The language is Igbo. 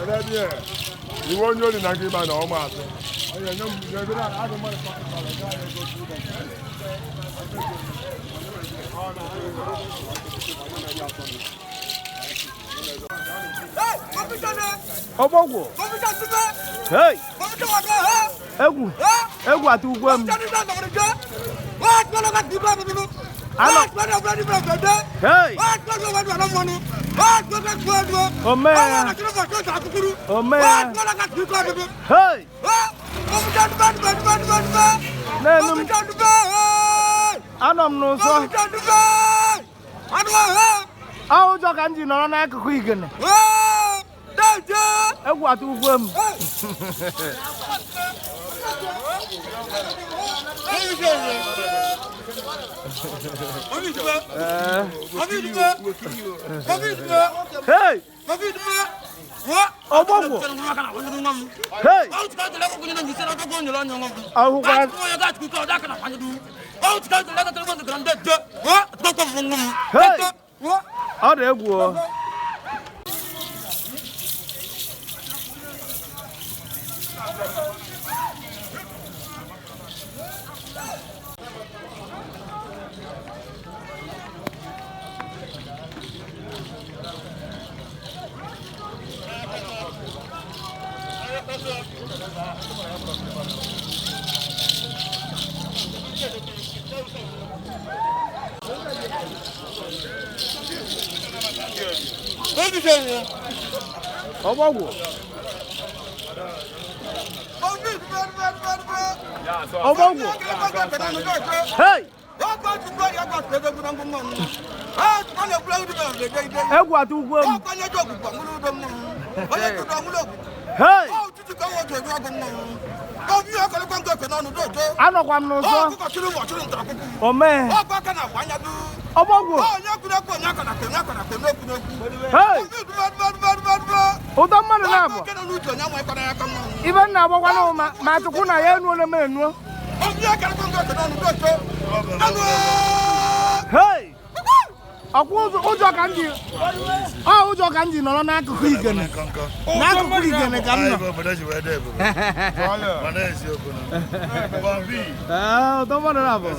You won't know the Nagiba no matter. Hey! Egu Achukwu Hey! Oh man! Oh man! Hey! Anam no so. Awo jo kanji no na akuku igene. Egu Achukwu Hey! Oh, Bongo! Hey! Hey! Oh, there you go. Oh, Bongo! Oh, Bongo! Hey! Egu Achukwu Hey! Anọkwa m n'ụzọ. Oh man! Oh Bongo! Hey! Ụdọ mmadụ na-abụ. Ibe nna agbakwa na ma Achukwu na ya enuole m enuo. Hey! Ọkwa ụjọ ka ndị ụjọ ka ndị nọrọ n'akụkụ igene. N'akụkụ igene ka m nọ. Ụdọ mmadụ na-abụ.